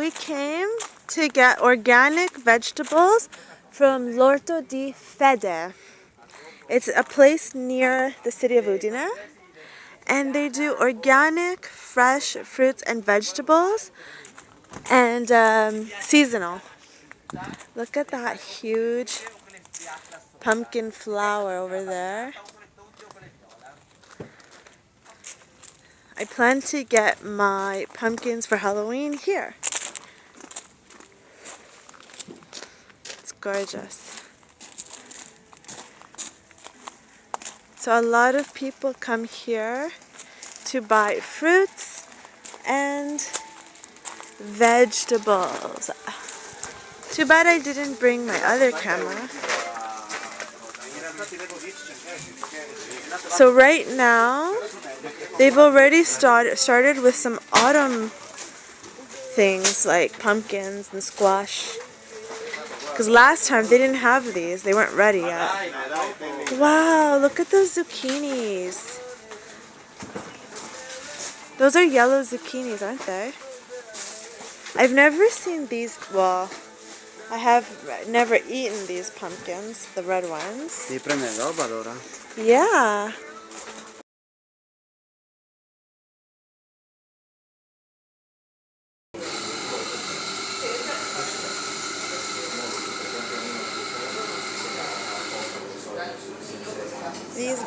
we came to get organic vegetables from L'Orto di Fede. It's a place near the city of Udine, and they do organic, fresh fruits and vegetables, and seasonal. Look at that huge pumpkin flower over there. I plan to get my pumpkins for Halloween here. It's gorgeous. So a lot of people come here to buy fruits and vegetables. Too bad I didn't bring my other camera. So right now, they've already started with some autumn things like pumpkins and squash. Because last time they didn't have these. They weren't ready yet. Wow, look at those zucchinis. Those are yellow zucchinis, aren't they? I've never seen these. Well, I have never eaten these pumpkins, the red ones. Yeah. These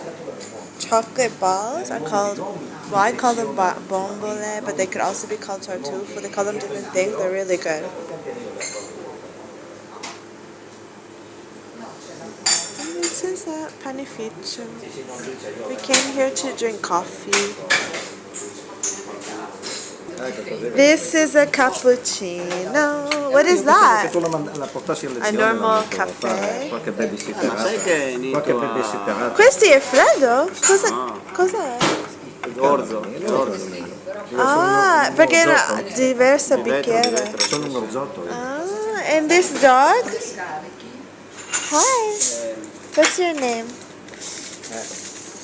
chocolate balls are called, well, I call them bombole, but they could also be called tartufo. They call them different things. They're really good. And this is a panificio. We came here to drink coffee. This is a cappuccino. What is that? A normal caffè. Questo è freddo? Cos'è? Orzo. Ah, perché era diversa bicchiere. Ah, and this dog? Hi. What's your name?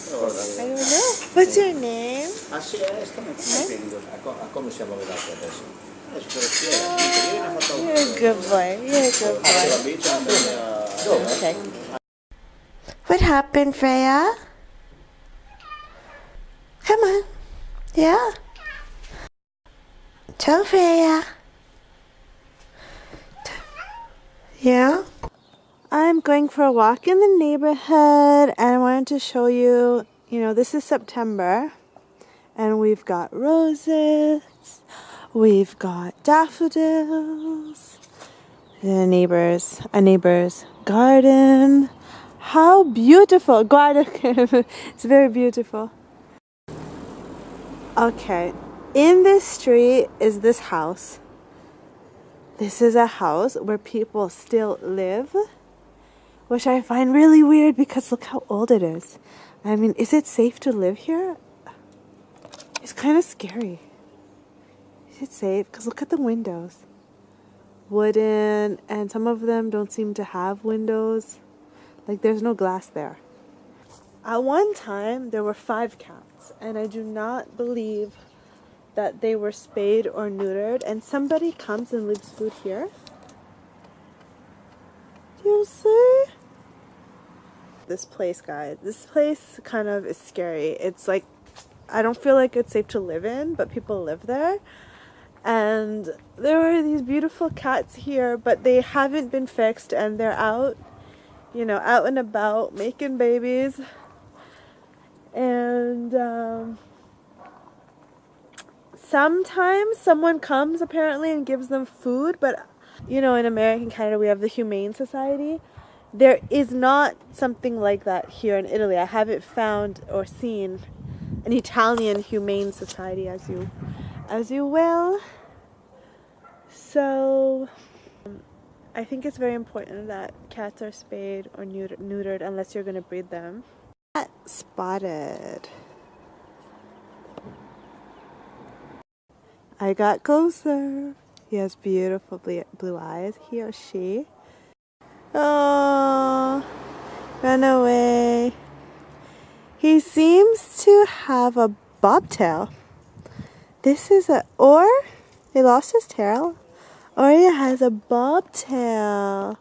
I don't know. What's your name? You're a good boy. You're a good boy. Okay. What happened, Freyja? Come on. Yeah. Tell Freyja. Yeah? I'm going for a walk in the neighborhood, and I wanted to show you, this is September, and we've got roses, we've got daffodils, a neighbor's garden. How beautiful! Garden. It's very beautiful. Okay, in this street is this house. This is a house where people still live, which I find really weird because look how old it is. I mean, is it safe to live here? It's kind of scary. Is it safe? Because look at the windows. Wooden, and some of them don't seem to have windows. Like there's no glass there. At one time, there were 5 cats, and I do not believe that they were spayed or neutered, and somebody comes and leaves food here. Do you see? This place, guys. This place kind of is scary. It's like, I don't feel like it's safe to live in, but people live there. And there are these beautiful cats here, but they haven't been fixed, and they're out, out and about, making babies. And sometimes someone comes apparently and gives them food, but in America and Canada we have the Humane Society. There is not something like that here in Italy. I haven't found or seen an Italian Humane Society, as you will. So I think it's very important that cats are spayed or neutered unless you're going to breed them. Cat spotted. I got closer. He has beautiful blue eyes. He or she. Oh, run away. He seems to have a bobtail. This is or he lost his tail, Oreo has a bobtail.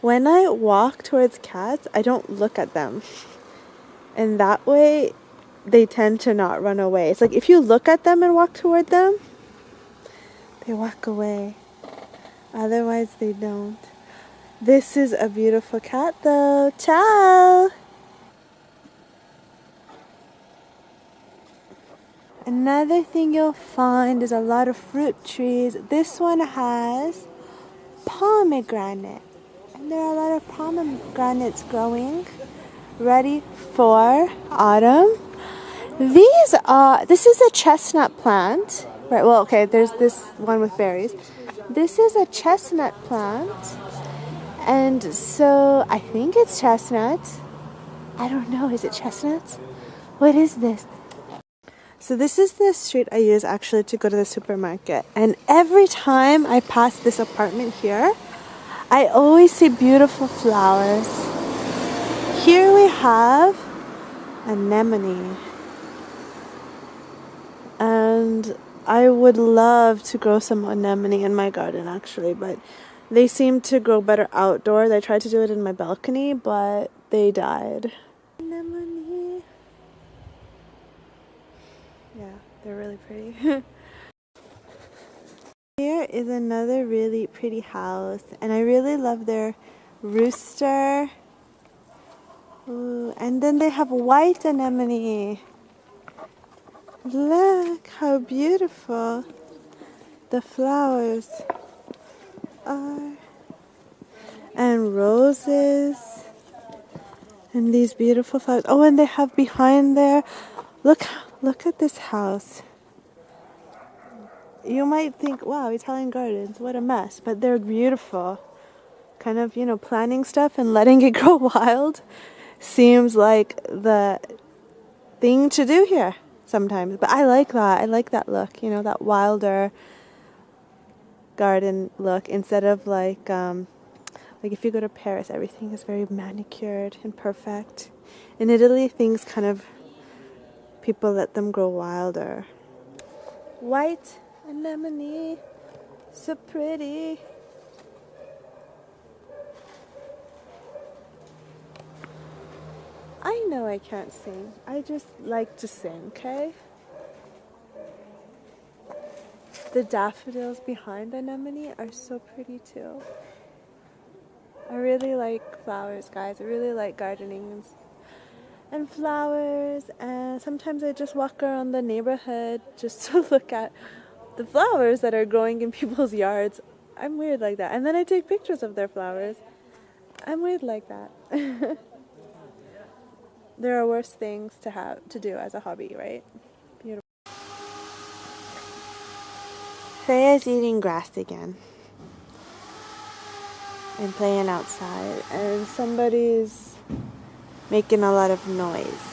When I walk towards cats, I don't look at them. And that way, they tend to not run away. It's like if you look at them and walk toward them, they walk away. Otherwise, they don't. This is a beautiful cat though. Ciao! Another thing you'll find is a lot of fruit trees. This one has pomegranate. And there are a lot of pomegranates growing, ready for autumn. This is a chestnut plant. Right, well, okay, there's this one with berries. This is a chestnut plant. And so I think it's chestnuts. I don't know, is it chestnuts? What is this? So this is the street I use actually to go to the supermarket. And every time I pass this apartment here, I always see beautiful flowers. Here we have anemone. And I would love to grow some anemone in my garden actually, but they seem to grow better outdoors. I tried to do it in my balcony, but they died. Anemone. Yeah, they're really pretty. Here is another really pretty house, and I really love their rooster. Ooh, and then they have white anemone. Look how beautiful the flowers are. And roses. And these beautiful flowers. Oh, and they have behind there. Look at this house. You might think, wow, Italian gardens, what a mess. But they're beautiful. Kind of, planting stuff and letting it grow wild seems like the thing to do here sometimes. But I like that. I like that look, that wilder garden look instead of like if you go to Paris, everything is very manicured and perfect. In Italy, things people let them grow wilder. White anemone, so pretty. I know I can't sing. I just like to sing, okay? The daffodils behind the anemone are so pretty too. I really like flowers, guys. I really like gardening and flowers, and sometimes I just walk around the neighborhood just to look at the flowers that are growing in people's yards. I'm weird like that. And then I take pictures of their flowers. I'm weird like that. There are worse things to do as a hobby, right? Beautiful. Freyja's eating grass again. And playing outside. And somebody's making a lot of noise.